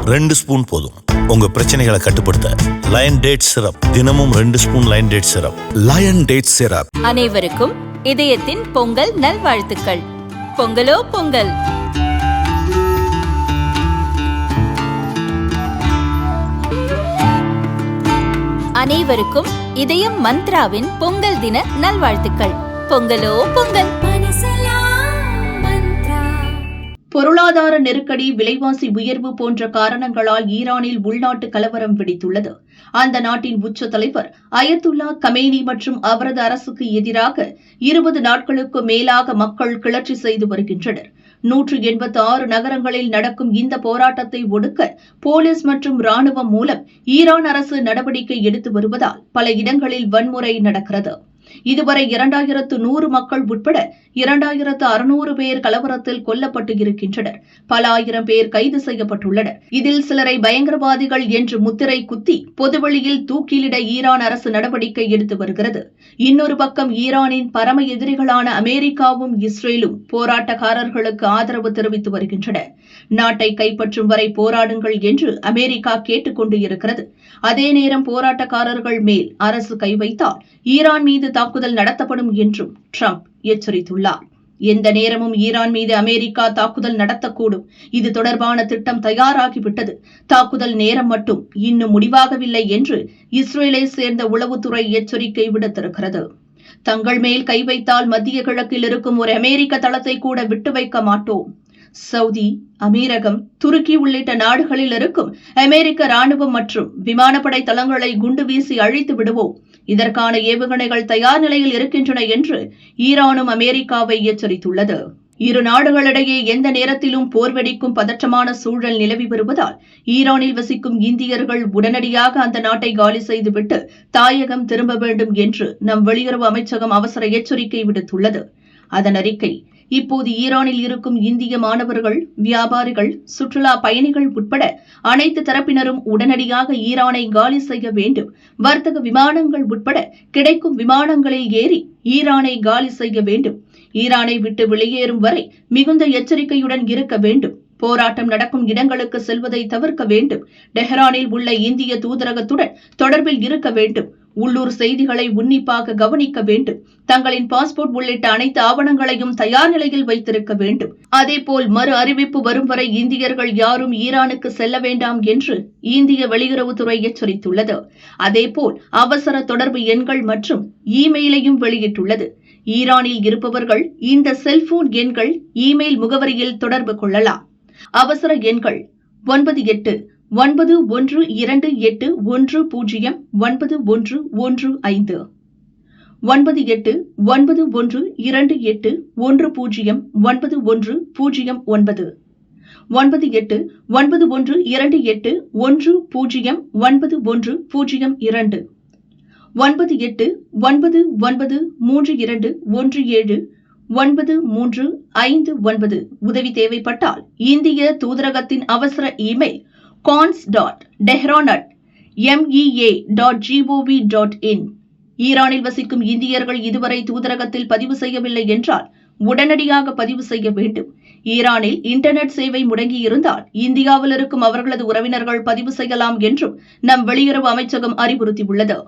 2 spoon போதும். உங்க பிரச்சனைகளை கட்டுப்படுத்த லயன் டேட் சிரப். தினமும் 2 spoon lion date syrup. Lion date syrup. அனைவருக்கும் இதயத்தின் பொங்கல் நல்வாழ்த்துக்கள். பொங்கலோ பொங்கல். அனைவருக்கும் இதயம் மந்த்ராவின் பொங்கல் தின நல்வாழ்த்துக்கள். பொங்கலோ பொங்கல். பொருளாதார நெருக்கடி, விலைவாசி உயர்வு போன்ற காரணங்களால் ஈரானில் உள்நாட்டு கலவரம் வெடித்துள்ளது. அந்த நாட்டின் உச்ச தலைவர் அயத்துல்லா கமேனி மற்றும் அவரது அரசுக்கு எதிராக 20 நாட்களுக்கு மேலாக மக்கள் கிளர்ச்சி செய்து வருகின்றனர். 186 நகரங்களில் நடக்கும் இந்த போராட்டத்தை ஒடுக்க போலீஸ் மற்றும் ராணுவம் மூலம் ஈரான் அரசு நடவடிக்கை எடுத்து வருவதால் பல இடங்களில் வன்முறை நடக்கிறது. இதுவரை 2100 மக்கள் உட்பட 2600 பேர் கலவரத்தில் கொல்லப்பட்டு இருக்கின்றனர். பல ஆயிரம் பேர் கைது செய்யப்பட்டுள்ளனர். இதில் சிலரை பயங்கரவாதிகள் என்று முத்திரை குத்தி பொதுவெளியில் தூக்கிலிட ஈரான் அரசு நடவடிக்கை எடுத்து வருகிறது. இன்னொரு பக்கம் ஈரானின் பரம எதிரிகளான அமெரிக்காவும் இஸ்ரேலும் போராட்டக்காரர்களுக்கு ஆதரவு தெரிவித்து வருகின்றன. நாட்டை கைப்பற்றும் வரை போராடுங்கள் என்று அமெரிக்கா கேட்டுக் கொண்டு இருக்கிறது. அதே நேரம் போராட்டக்காரர்கள் மேல் அரசு கை வைத்தால் ஈரான் மீது தாக்குதல் நடத்தப்படும் என்றும் ட்ரம்ப் எச்சரித்துள்ளார். எந்த நேரமும் ஈரான் மீது அமெரிக்கா தாக்குதல் நடத்தக்கூடும். இது தொடர்பான திட்டம் தயாராகிவிட்டது. தாக்குதல் நேரம் மட்டும் இன்னும் முடிவாகவில்லை என்று இஸ்ரேலை சேர்ந்த உளவுத்துறை எச்சரிக்கை விடுத்திருக்கிறது. தங்கள் மேல் கை வைத்தால் மத்திய கிழக்கில் இருக்கும் ஒரு அமெரிக்க தளத்தை கூட விட்டு வைக்க மாட்டோம். சவுதி, அமீரகம், துருக்கி உள்ளிட்ட நாடுகளில் இருக்கும் அமெரிக்க ராணுவம் மற்றும் விமானப்படை தளங்களை குண்டு வீசி அழித்து விடுவோம். இதற்கான ஏவுகணைகள் தயார் நிலையில் இருக்கின்றன என்று ஈரானும் அமெரிக்காவை எச்சரித்துள்ளது. இரு நாடுகளிடையே எந்த நேரத்திலும் போர் வெடிக்கும் பதற்றமான சூழல் நிலவி வருவதால் ஈரானில் வசிக்கும் இந்தியர்கள் உடனடியாக அந்த நாட்டை காலி செய்துவிட்டு தாயகம் திரும்ப வேண்டும் என்று நம் வெளியுறவு அமைச்சகம் அவசர எச்சரிக்கை விடுத்துள்ளது. அதன் அறிக்கை: இப்போது ஈரானில் இருக்கும் இந்திய மாணவர்கள், வியாபாரிகள், சுற்றுலா பயணிகள் உட்பட அனைத்து தரப்பினரும் உடனடியாக ஈரானை காலி செய்ய வேண்டும். வர்த்தக விமானங்கள் உட்பட கிடைக்கும் விமானங்களில் ஏறி ஈரானை காலி செய்ய வேண்டும். ஈரானை விட்டு வெளியேறும் வரை மிகுந்த எச்சரிக்கையுடன் இருக்க வேண்டும். போராட்டம் நடக்கும் இடங்களுக்கு செல்வதை தவிர்க்க வேண்டும். டெஹ்ரானில் உள்ள இந்திய தூதரகத்துடன் தொடர்பில் இருக்க வேண்டும். உள்ளூர் செய்திகளை உன்னிப்பாக கவனிக்க வேண்டும். தங்களின் பாஸ்போர்ட் உள்ளிட்ட அனைத்து ஆவணங்களையும் தயார் நிலையில் வைத்திருக்க வேண்டும். அதேபோல் மறு அறிவிப்பு வரும் வரை இந்தியர்கள் யாரும் ஈரானுக்கு செல்ல வேண்டாம் என்று இந்திய வெளியுறவுத்துறை எச்சரித்துள்ளது. அதேபோல் அவசர தொடர்பு எண்கள் மற்றும் இமெயிலையும் வெளியிட்டுள்ளது. ஈரானில் இருப்பவர்கள் இந்த செல்போன் எண்கள், இமெயில் முகவரியில் தொடர்பு கொள்ளலாம். அவசர எண்கள் 989128109115 989128109115 989128109102 9899321793 உதவி தேவைப்பட்டால் இந்திய தூதரகத்தின் அவசர இமெயில் cons.tehran@mea.gov.in. ஈரானில் வசிக்கும் இந்தியர்கள் இதுவரை தூதரகத்தில் பதிவு செய்யவில்லை என்றால் உடனடியாக பதிவு செய்ய வேண்டும். ஈரானில் இன்டர்நெட் சேவை முடங்கியிருந்தால் இந்தியாவில் இருக்கும் அவர்களது உறவினர்கள் பதிவு செய்யலாம் என்றும் நம் வெளியுறவு அமைச்சகம் அறிவுறுத்தியுள்ளது.